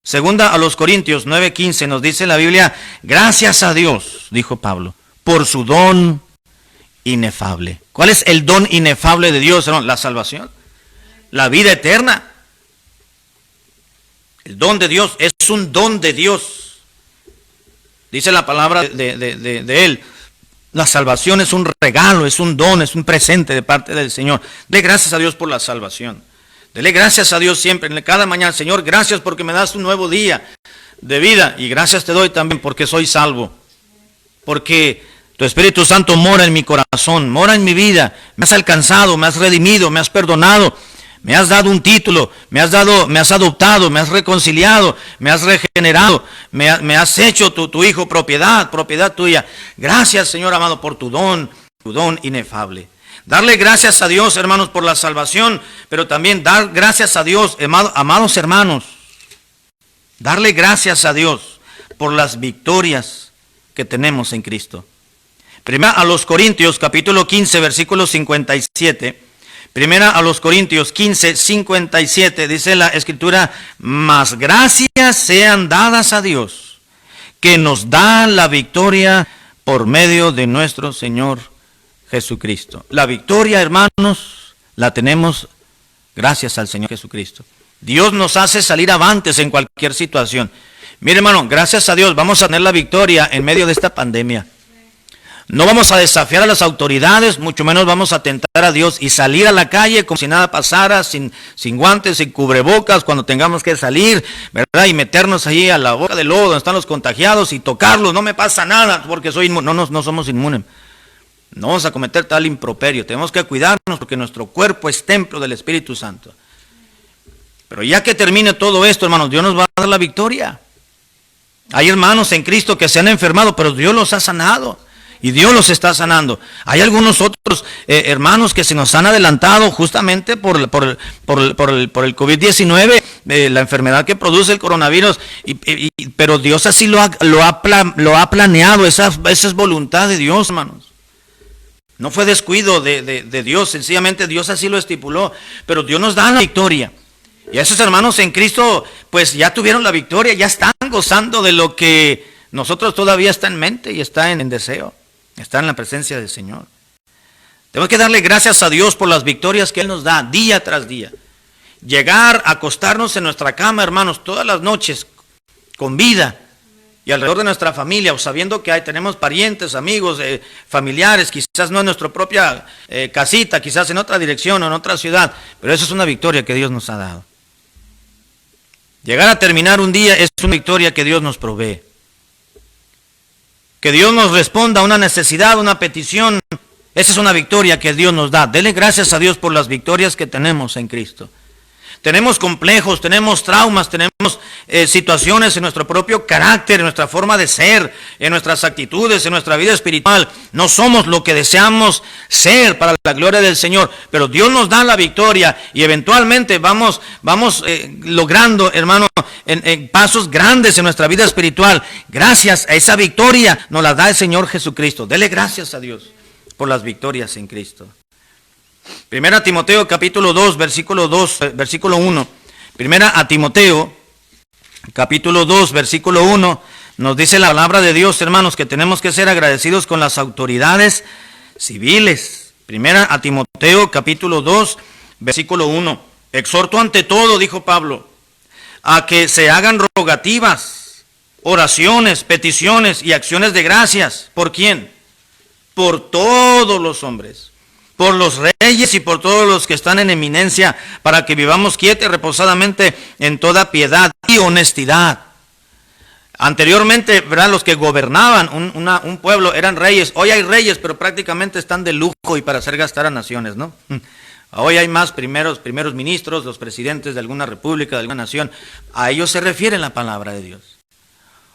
Segunda a los Corintios 9:15 nos dice la Biblia, gracias a Dios, dijo Pablo, por su don inefable. ¿Cuál es el don inefable de Dios, hermano? La salvación. La vida eterna. El don de Dios es un don de Dios. Dice la palabra de Él. La salvación es un regalo, es un don, es un presente de parte del Señor. Dele gracias a Dios por la salvación. Dele gracias a Dios siempre, cada mañana. Señor, gracias porque me das un nuevo día de vida. Y gracias te doy también porque soy salvo. Porque tu Espíritu Santo mora en mi corazón, mora en mi vida. Me has alcanzado, me has redimido, me has perdonado. Me has dado un título, me has adoptado, me has reconciliado, me has regenerado, me has hecho tu hijo propiedad tuya. Gracias, Señor amado, por tu don inefable. Darle gracias a Dios, hermanos, por la salvación, pero también dar gracias a Dios, amados hermanos. Darle gracias a Dios por las victorias que tenemos en Cristo. Primera a los Corintios, capítulo 15, versículo 57. Primera a los Corintios 15, 57, dice la Escritura, mas gracias sean dadas a Dios, que nos da la victoria por medio de nuestro Señor Jesucristo. La victoria, hermanos, la tenemos gracias al Señor Jesucristo. Dios nos hace salir avantes en cualquier situación. Mire, hermano, gracias a Dios vamos a tener la victoria en medio de esta pandemia. No vamos a desafiar a las autoridades, mucho menos vamos a tentar a Dios y salir a la calle como si nada pasara, sin guantes, sin cubrebocas, cuando tengamos que salir, ¿verdad? Y meternos ahí a la boca del lodo donde están los contagiados y tocarlos. No me pasa nada porque soy inmune. No somos inmunes. No vamos a cometer tal improperio. Tenemos que cuidarnos porque nuestro cuerpo es templo del Espíritu Santo. Pero ya que termine todo esto, hermanos, Dios nos va a dar la victoria. Hay hermanos en Cristo que se han enfermado, pero Dios los ha sanado. Y Dios los está sanando. Hay algunos otros hermanos que se nos han adelantado justamente por el COVID-19, la enfermedad que produce el coronavirus, pero Dios así lo ha planeado. Esa es voluntad de Dios, hermanos. No fue descuido de Dios, sencillamente Dios así lo estipuló. Pero Dios nos da la victoria. Y esos hermanos en Cristo pues ya tuvieron la victoria, ya están gozando de lo que nosotros todavía está en mente y está en deseo. Está en la presencia del Señor. Tenemos que darle gracias a Dios por las victorias que Él nos da día tras día. Llegar a acostarnos en nuestra cama, hermanos, todas las noches con vida y alrededor de nuestra familia, o sabiendo que tenemos parientes, amigos, familiares, quizás no en nuestra propia casita, quizás en otra dirección o en otra ciudad, pero eso es una victoria que Dios nos ha dado. Llegar a terminar un día es una victoria que Dios nos provee. Que Dios nos responda a una necesidad, una petición, esa es una victoria que Dios nos da. Dele gracias a Dios por las victorias que tenemos en Cristo. Tenemos complejos, tenemos traumas, tenemos situaciones en nuestro propio carácter, en nuestra forma de ser, en nuestras actitudes, en nuestra vida espiritual. No somos lo que deseamos ser para la gloria del Señor, pero Dios nos da la victoria y eventualmente vamos logrando, hermano, en pasos grandes en nuestra vida espiritual. Gracias a esa victoria nos la da el Señor Jesucristo. Dele gracias a Dios por las victorias en Cristo. Primera Timoteo capítulo 2, versículo 1. Primera a Timoteo capítulo 2, versículo 1. Nos dice la palabra de Dios, hermanos, que tenemos que ser agradecidos con las autoridades civiles. Primera a Timoteo capítulo 2, versículo 1. Exhorto ante todo, dijo Pablo, a que se hagan rogativas, oraciones, peticiones y acciones de gracias. ¿Por quién? Por todos los hombres, por los reyes y por todos los que están en eminencia, para que vivamos quieta y reposadamente en toda piedad y honestidad. Anteriormente, ¿verdad?, los que gobernaban un pueblo eran reyes. Hoy hay reyes, pero prácticamente están de lujo y para hacer gastar a naciones, ¿no? Hoy hay más primeros ministros, los presidentes de alguna república, de alguna nación. A ellos se refiere la palabra de Dios.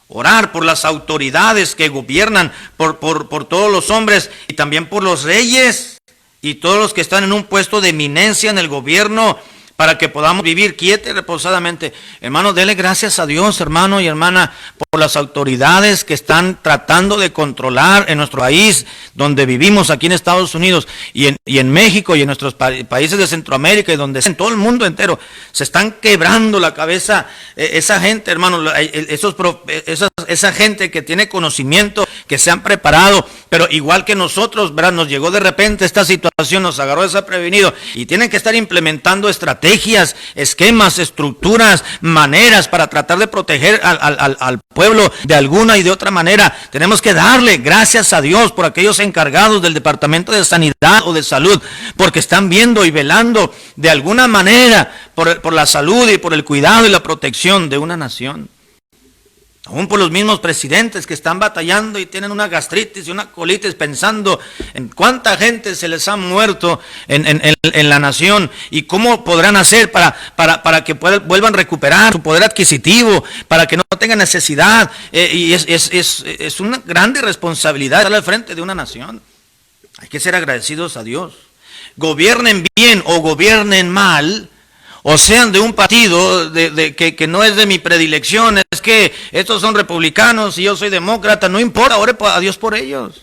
Orar por las autoridades que gobiernan, por todos los hombres y también por los reyes y todos los que están en un puesto de eminencia en el gobierno, para que podamos vivir quieta y reposadamente. Hermano, dele gracias a Dios, hermano y hermana, por las autoridades que están tratando de controlar en nuestro país, donde vivimos aquí en Estados Unidos y en México y en nuestros países de Centroamérica y donde en todo el mundo entero. Se están quebrando la cabeza esa gente, hermano, esa gente que tiene conocimiento, que se han preparado, pero igual que nosotros, ¿verdad?, nos llegó de repente esta situación, nos agarró desprevenido y tienen que estar implementando estrategias, esquemas, estructuras, maneras para tratar de proteger al pueblo de alguna y de otra manera. Tenemos que darle gracias a Dios por aquellos encargados del Departamento de Sanidad o de Salud, porque están viendo y velando de alguna manera por la salud y por el cuidado y la protección de una nación. Aún por los mismos presidentes que están batallando y tienen una gastritis y una colitis, pensando en cuánta gente se les ha muerto en la nación y cómo podrán hacer para que vuelvan a recuperar su poder adquisitivo, para que no tengan necesidad. Y es una grande responsabilidad estar al frente de una nación. Hay que ser agradecidos a Dios. Gobiernen bien o gobiernen mal, o sean de un partido que no es de mi predilección, es que estos son republicanos y yo soy demócrata, no importa, ore a Dios por ellos.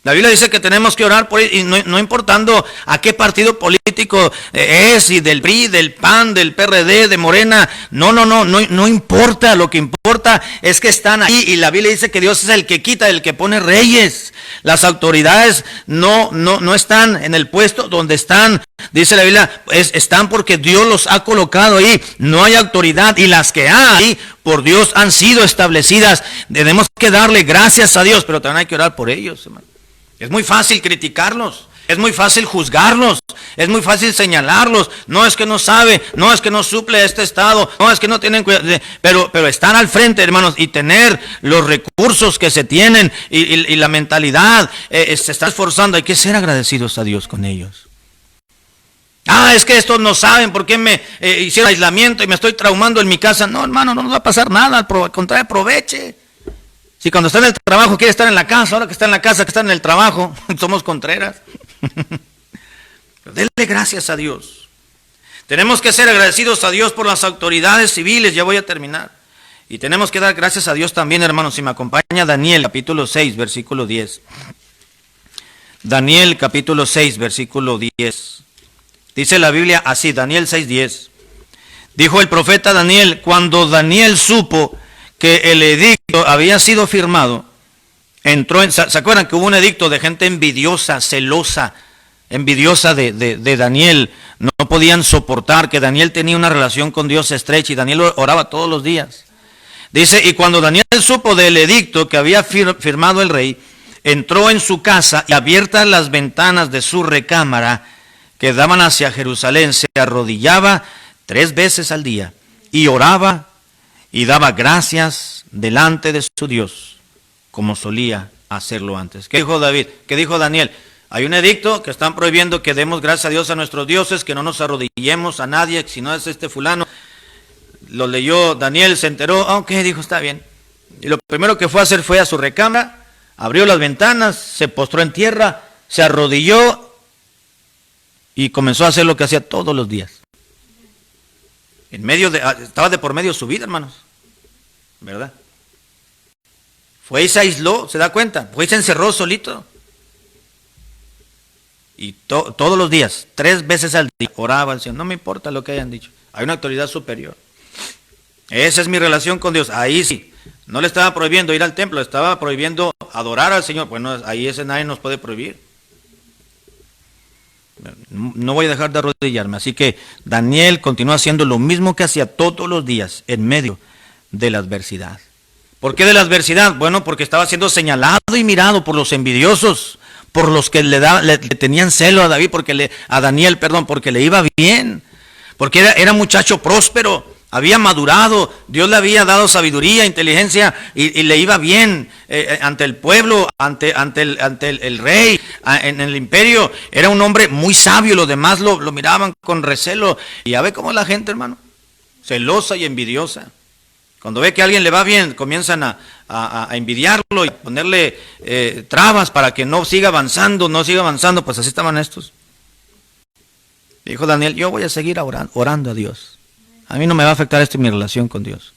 La Biblia dice que tenemos que orar por ellos, y no importando a qué partido político es, y del PRI, del PAN, del PRD, de Morena. No importa. Lo que importa es que están ahí, y la Biblia dice que Dios es el que quita, el que pone reyes. Las autoridades no están en el puesto donde están. Dice la Biblia, están porque Dios los ha colocado ahí. No hay autoridad, y las que hay por Dios han sido establecidas. Tenemos que darle gracias a Dios, pero también hay que orar por ellos, hermano. Es muy fácil criticarlos, es muy fácil juzgarlos, es muy fácil señalarlos. No es que no sabe, no es que no suple este estado, no es que no tienen cuidado, pero estar al frente, hermanos, y tener los recursos que se tienen, y la mentalidad, se está esforzando. Hay que ser agradecidos a Dios con ellos. Es que estos no saben por qué me hicieron aislamiento y me estoy traumando en mi casa. No, hermano, no nos va a pasar nada, al contrario, aproveche. Si cuando está en el trabajo quiere estar en la casa, ahora que está en la casa, que está en el trabajo, somos contreras. Denle gracias a Dios. Tenemos que ser agradecidos a Dios por las autoridades civiles. Ya voy a terminar. Y tenemos que dar gracias a Dios también, hermanos. Si me acompaña Daniel, capítulo 6, versículo 10. Daniel, capítulo 6, versículo 10. Dice la Biblia así, Daniel 6, 10. Dijo el profeta Daniel, cuando Daniel supo que el edicto había sido firmado, ¿se acuerdan que hubo un edicto de gente envidiosa, celosa, envidiosa de Daniel? No podían soportar que Daniel tenía una relación con Dios estrecha, y Daniel oraba todos los días. Dice, y cuando Daniel supo del edicto que había firmado el rey, entró en su casa, y abiertas las ventanas de su recámara que daban hacia Jerusalén, se arrodillaba 3 veces al día y oraba y daba gracias delante de su Dios, como solía hacerlo antes. ¿Qué dijo David? ¿Qué dijo Daniel? Hay un edicto que están prohibiendo que demos gracias a Dios a nuestros dioses, que no nos arrodillemos a nadie, si no es este fulano. Lo leyó Daniel, se enteró, ok, dijo, está bien. Y lo primero que fue a hacer fue a su recámara, abrió las ventanas, se postró en tierra, se arrodilló y comenzó a hacer lo que hacía todos los días. Estaba de por medio su vida, hermanos, ¿verdad? Fue y se aisló, ¿se da cuenta? Fue y se encerró solito. Y todos los días, 3 veces al día, oraba al Señor. No me importa lo que hayan dicho. Hay una autoridad superior. Esa es mi relación con Dios. Ahí sí. No le estaba prohibiendo ir al templo, le estaba prohibiendo adorar al Señor. Bueno, ahí ese nadie nos puede prohibir. No voy a dejar de arrodillarme. Así que Daniel continúa haciendo lo mismo que hacía todos los días en medio de la adversidad. ¿Por qué de la adversidad? Bueno, porque estaba siendo señalado y mirado por los envidiosos, por los que le tenían celo a Daniel, porque le iba bien, porque era muchacho próspero, había madurado, Dios le había dado sabiduría, inteligencia, y le iba bien ante el pueblo, ante el rey, en el imperio. Era un hombre muy sabio, los demás lo miraban con recelo. Y ya ve cómo es la gente, hermano, celosa y envidiosa. Cuando ve que a alguien le va bien, comienzan a envidiarlo y ponerle trabas para que no siga avanzando, pues así estaban estos. Dijo Daniel, yo voy a seguir orando a Dios. A mí no me va a afectar esto en mi relación con Dios.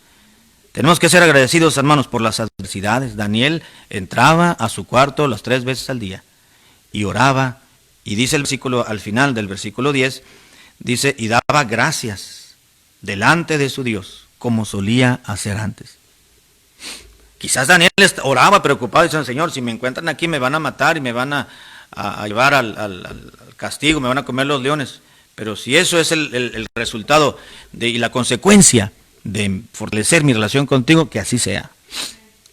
Tenemos que ser agradecidos, hermanos, por las adversidades. Daniel entraba a su cuarto las 3 veces al día y oraba, y dice el versículo, al final del versículo 10, dice, y daba gracias delante de su Dios, como solía hacer antes. Quizás Daniel oraba preocupado, diciendo, Señor, si me encuentran aquí me van a matar y me van a llevar al castigo, me van a comer los leones. Pero si eso es el resultado y la consecuencia de fortalecer mi relación contigo, que así sea.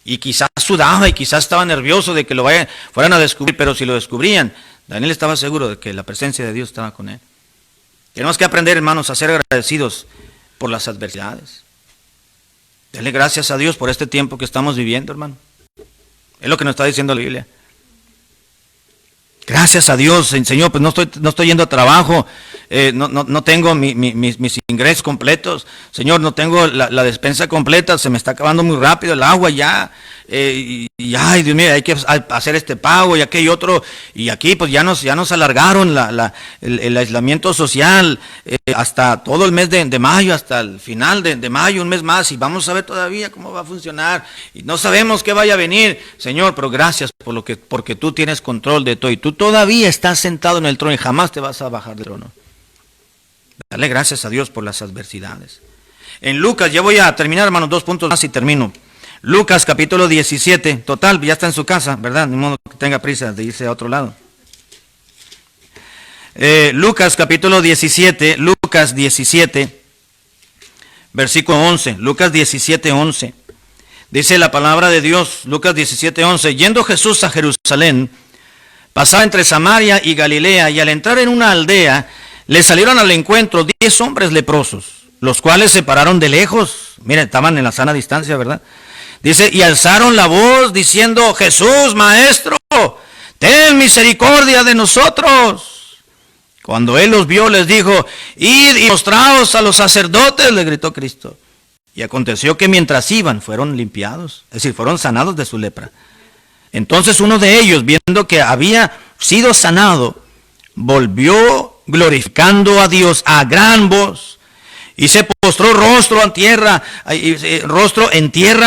Y quizás sudaba y quizás estaba nervioso de que fueran a descubrir, pero si lo descubrían, Daniel estaba seguro de que la presencia de Dios estaba con él. Tenemos que aprender, hermanos, a ser agradecidos por las adversidades. Denle gracias a Dios por este tiempo que estamos viviendo, hermano. Es lo que nos está diciendo la Biblia. Gracias a Dios, Señor, pues no estoy yendo a trabajo, no tengo mis ingresos completos. Señor, no tengo la despensa completa, se me está acabando muy rápido el agua ya. Ay, Dios mío, hay que hacer este pago y aquel otro. Y aquí pues ya nos alargaron el aislamiento social hasta todo el mes de mayo, hasta el final de mayo, un mes más. Y vamos a ver todavía cómo va a funcionar. Y no sabemos qué vaya a venir. Señor, pero gracias porque tú tienes control de todo. Y tú todavía estás sentado en el trono y jamás te vas a bajar del trono. Dale gracias a Dios por las adversidades. En Lucas, ya voy a terminar, hermanos, 2 puntos más y termino. Lucas capítulo 17, total, ya está en su casa, ¿verdad? Ni modo que tenga prisa de irse a otro lado. Lucas capítulo 17, Lucas 17, versículo 11, Lucas 17, 11. Dice la palabra de Dios, Lucas 17, 11. Yendo Jesús a Jerusalén, pasaba entre Samaria y Galilea, y al entrar en una aldea, le salieron al encuentro 10 hombres leprosos, los cuales se pararon de lejos. Miren, estaban en la sana distancia, ¿verdad? Dice, y alzaron la voz diciendo, Jesús, Maestro, ten misericordia de nosotros. Cuando él los vio, les dijo, id y mostraos a los sacerdotes, le gritó Cristo. Y aconteció que mientras iban, fueron limpiados, es decir, fueron sanados de su lepra. Entonces uno de ellos, viendo que había sido sanado, volvió glorificando a Dios a gran voz. Y se postró rostro en tierra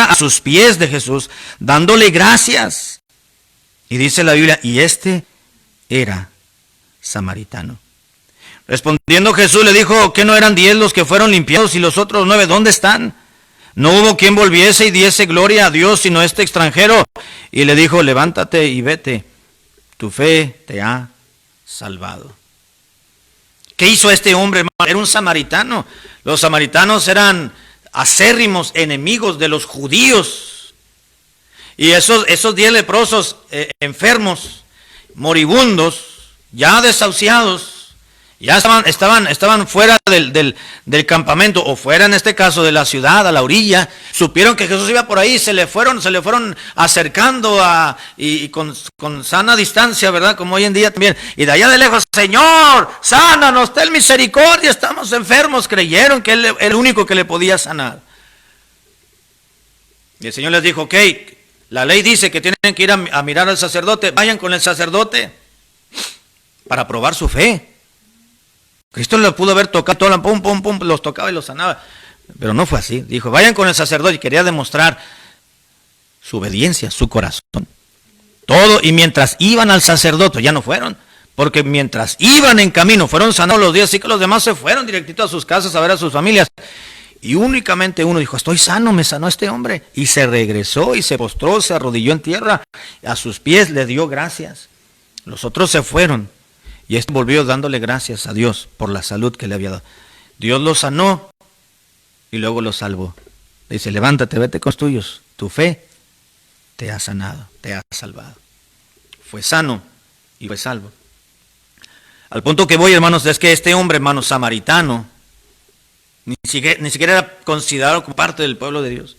a sus pies de Jesús, dándole gracias. Y dice la Biblia, y este era samaritano. Respondiendo Jesús le dijo, ¿qué no eran 10 los que fueron limpiados y los otros 9 dónde están? No hubo quien volviese y diese gloria a Dios sino este extranjero. Y le dijo, levántate y vete, tu fe te ha salvado. ¿Qué hizo este hombre, hermano? Era un samaritano. Los samaritanos eran acérrimos enemigos de los judíos. Y esos 10 leprosos enfermos, moribundos, ya desahuciados, ya estaban fuera del campamento, o fuera en este caso de la ciudad, a la orilla. Supieron que Jesús iba por ahí, se le fueron acercando y con sana distancia, ¿verdad? Como hoy en día también. Y de allá de lejos, Señor, sánanos, ten misericordia, estamos enfermos. Creyeron que Él era el único que le podía sanar. Y el Señor les dijo, ok, la ley dice que tienen que ir a mirar al sacerdote, vayan con el sacerdote para probar su fe. Cristo le pudo haber tocado, los tocaba y los sanaba. Pero no fue así. Dijo, vayan con el sacerdote. Y quería demostrar su obediencia, su corazón. Todo. Y mientras iban al sacerdote, ya no fueron. Porque mientras iban en camino, fueron sanados los 10. Así que los demás se fueron directito a sus casas a ver a sus familias. Y únicamente uno dijo, estoy sano, me sanó este hombre. Y se regresó y se postró, se arrodilló en tierra. A sus pies le dio gracias. Los otros se fueron. Y este volvió dándole gracias a Dios por la salud que le había dado. Dios lo sanó y luego lo salvó. Le dice, levántate, vete con los tuyos. Tu fe te ha sanado, te ha salvado. Fue sano y fue salvo. Al punto que voy, hermanos, es que este hombre, hermano, samaritano, ni siquiera era considerado como parte del pueblo de Dios.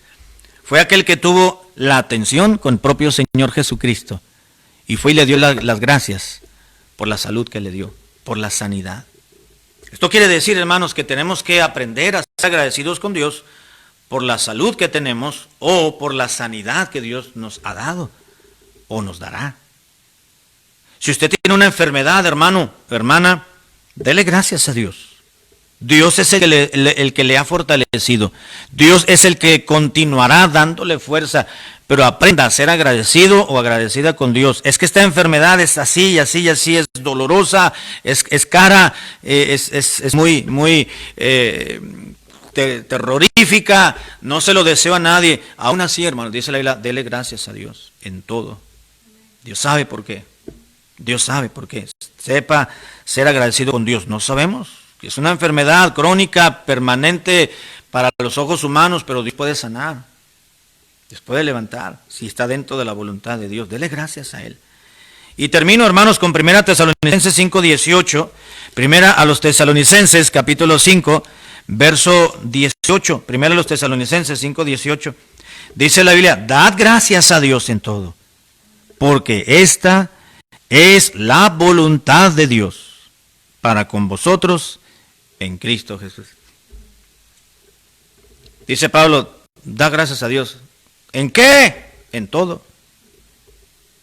Fue aquel que tuvo la atención con el propio Señor Jesucristo. Y fue y le dio las gracias por la salud que le dio, por la sanidad. Esto quiere decir, hermanos, que tenemos que aprender a ser agradecidos con Dios por la salud que tenemos o por la sanidad que Dios nos ha dado o nos dará. Si usted tiene una enfermedad, hermano, hermana, dele gracias a Dios. Dios es el que le ha fortalecido. Dios es el que continuará dándole fuerza. Pero aprenda a ser agradecido o agradecida con Dios. Es que esta enfermedad es así, así, así, es dolorosa, es cara, es muy terrorífica. No se lo deseo a nadie. Aún así, hermano, dice la Biblia, dele gracias a Dios en todo. Dios sabe por qué. Dios sabe por qué. Sepa ser agradecido con Dios. No sabemos. Es una enfermedad crónica, permanente para los ojos humanos, pero Dios puede sanar. Dios puede levantar, si está dentro de la voluntad de Dios. Dele gracias a Él. Y termino, hermanos, con 1 Tesalonicenses 5:18. Primera a los Tesalonicenses, capítulo 5, verso 18. Primera a los Tesalonicenses 5:18. Dice la Biblia, dad gracias a Dios en todo, porque esta es la voluntad de Dios para con vosotros en Cristo Jesús. Dice Pablo, da gracias a Dios. ¿En qué? En todo.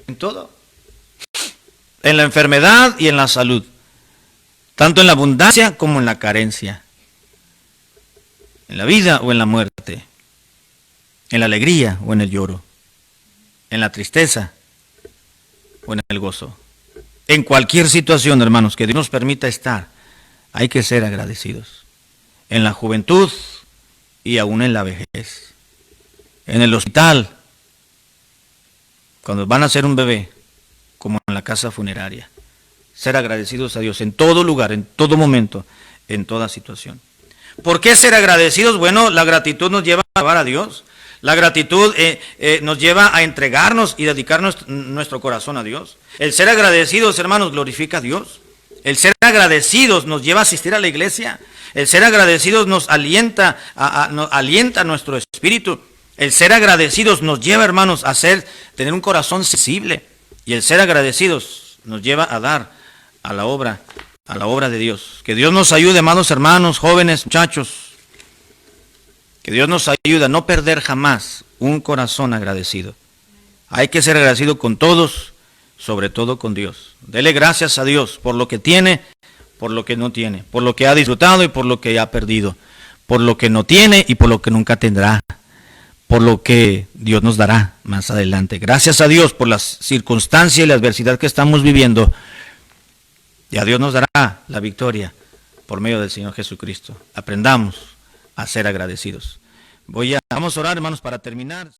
En todo. En la enfermedad y en la salud. Tanto en la abundancia como en la carencia. En la vida o en la muerte. En la alegría o en el lloro. En la tristeza o en el gozo. En cualquier situación, hermanos, que Dios nos permita estar, hay que ser agradecidos. En la juventud y aún en la vejez. En el hospital, cuando van a ser un bebé, como en la casa funeraria. Ser agradecidos a Dios en todo lugar, en todo momento, en toda situación. ¿Por qué ser agradecidos? Bueno, la gratitud nos lleva a alabar a Dios. La gratitud nos lleva a entregarnos y dedicar nuestro corazón a Dios. El ser agradecidos, hermanos, glorifica a Dios. El ser agradecidos nos lleva a asistir a la iglesia. El ser agradecidos nos alienta, alienta nuestro espíritu. El ser agradecidos nos lleva, hermanos, a tener un corazón sensible. Y el ser agradecidos nos lleva a dar a la obra de Dios. Que Dios nos ayude, amados hermanos, jóvenes, muchachos. Que Dios nos ayude a no perder jamás un corazón agradecido. Hay que ser agradecido con todos, sobre todo con Dios. Dele gracias a Dios por lo que tiene, por lo que no tiene, por lo que ha disfrutado y por lo que ha perdido, por lo que no tiene y por lo que nunca tendrá, por lo que Dios nos dará más adelante. Gracias a Dios por las circunstancias y la adversidad que estamos viviendo. Y a Dios nos dará la victoria por medio del Señor Jesucristo. Aprendamos a ser agradecidos. Vamos a orar, hermanos, para terminar.